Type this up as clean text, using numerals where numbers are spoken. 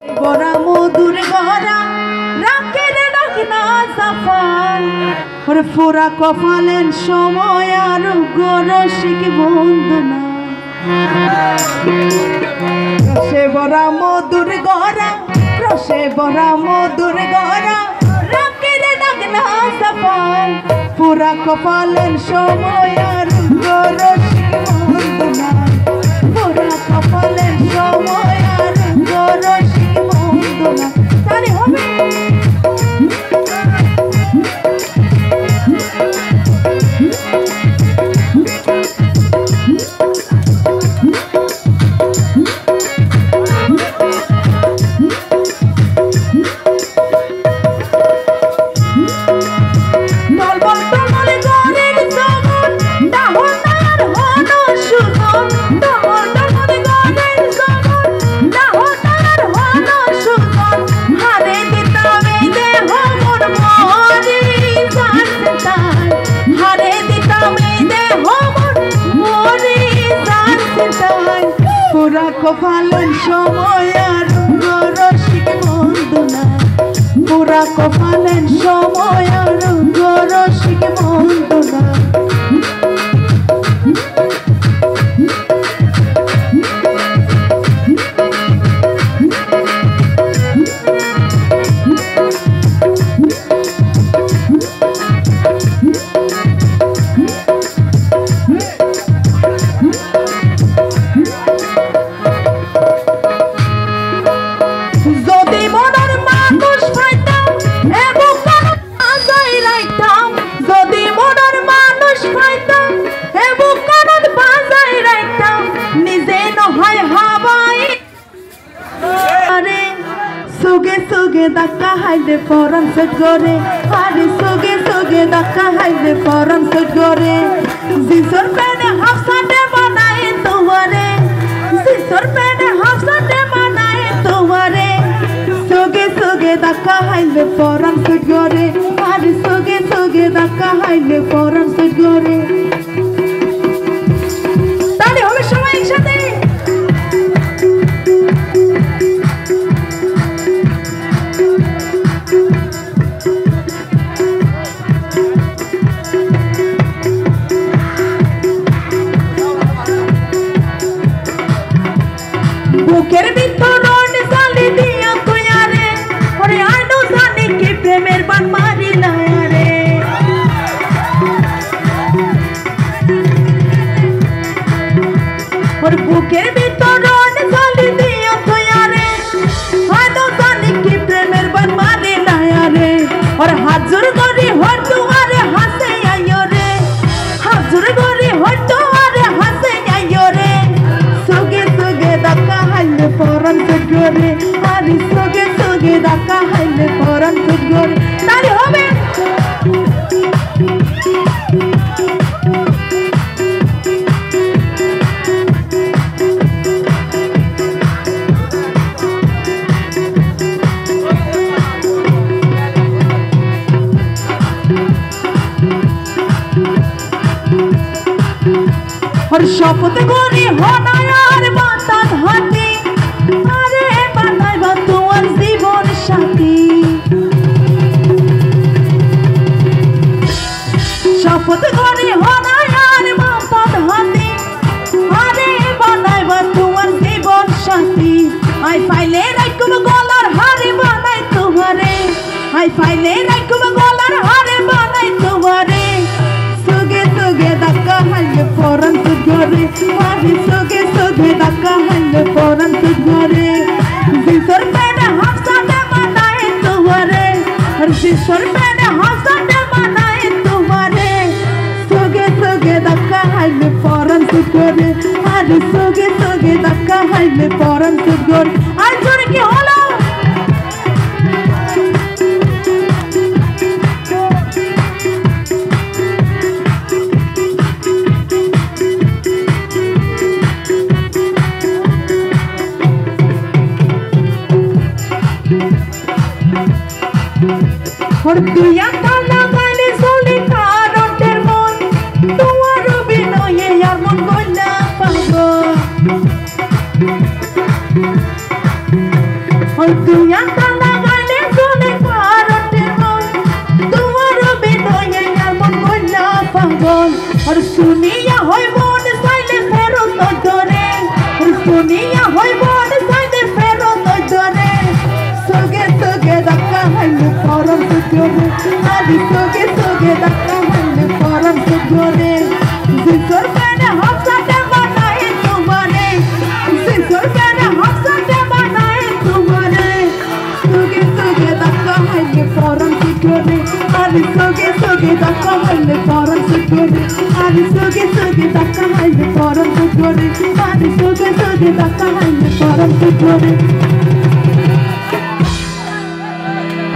বড়া মধুর গড়া রাখের রাখনা সাফাই ওরে ফোরা কপালেন সময় আর গরসিক বন্দনা রসে বড়া মধুর গড়া রসে বড়া মধুর গড়া রাখের রাখনা সাফাই ফোরা কপালেন সময় আর গরসিক বন্দনা ফোরা কপালেন সময় আর গরসিক বন্দনা তারে হবে কপালের সময় আর গরসিক বন্দনা পুরা কপালের সময় আর গরসিক বন্দনা Soge dakka haide foran set gore are soge dakka haide foran set gore zisor pene hafsate banaye tumhare zisor pene hafsate banaye tumhare soge dakka haide foran set gore are soge dakka haide foran set gore tale hobe shobai eksathe বুকের ভিতরন জালি দিয়া তুইয়ারে ওরে আনো জানি কি প্রেমের বান মারিলা রে ওর বুকের ভিতরন জালি দিয়া তুইয়ারে আনো জানি কি প্রেমের বান মারিলা রে ওর হাজুর গরি হর দুয়ারে হাসে আইও রে হাজুর গরি হর দুয়ারে হাসে আইও রে সোগে dakka haile foran set gore ari soge dakka haile foran set gore tale hobe और शपथ गोरी होना यार बात हाथी अरे बनाई बा तुम्हार जीवन साथी शपथ गोरी होना यार बात हाथी अरे बनाई बा तुम्हार जीवन साथी आई फाइले राखुम गलार हारे बनाई तुम्हारे आई फाइले राखुम गलार हारे बनाई तुम्हारे सोगे dakka haile foran set gore ari soge dakka haile foran set gore zisor pene hafsate banaye tumhare ar zisor pene hafsate banaye tumhare soge dakka haile foran set gore ari soge dakka haile foran set gore আর জোরে কি হলো और दुया ताला गाने सोले कारोटेर मन তোমার বিনয়ে আর মন গলা পাগল ওই তুই আটা লাগাইলে চলে কারটে মন তোমার বিনয়ে এমন মইলা পাগল আর শুনিয়া হয় মন চাইলে ফেরত ধরে শুনিয়া হয় মন চাইলে ফেরত ধরে সোগে সোগে ধাক্কা হাইলে পরম সুখরে আদি সোগে সোগে ধাক্কা হাইলে পরম সুখরে জিসর পেনে হাসতে বানাই তোমারে জিসর পেনে হাসতে বানাই তোমারে সোগে সোগে ধাক্কা হাইলে পরম সুখরে আদি সোগে সোগে ধাক্কা হাইলে পরম সুখরে আদি সোগে সোগে ধাক্কা হাইলে পরম সুখরে আদি সোগে সোগে ধাক্কা হাইলে পরম সুখরে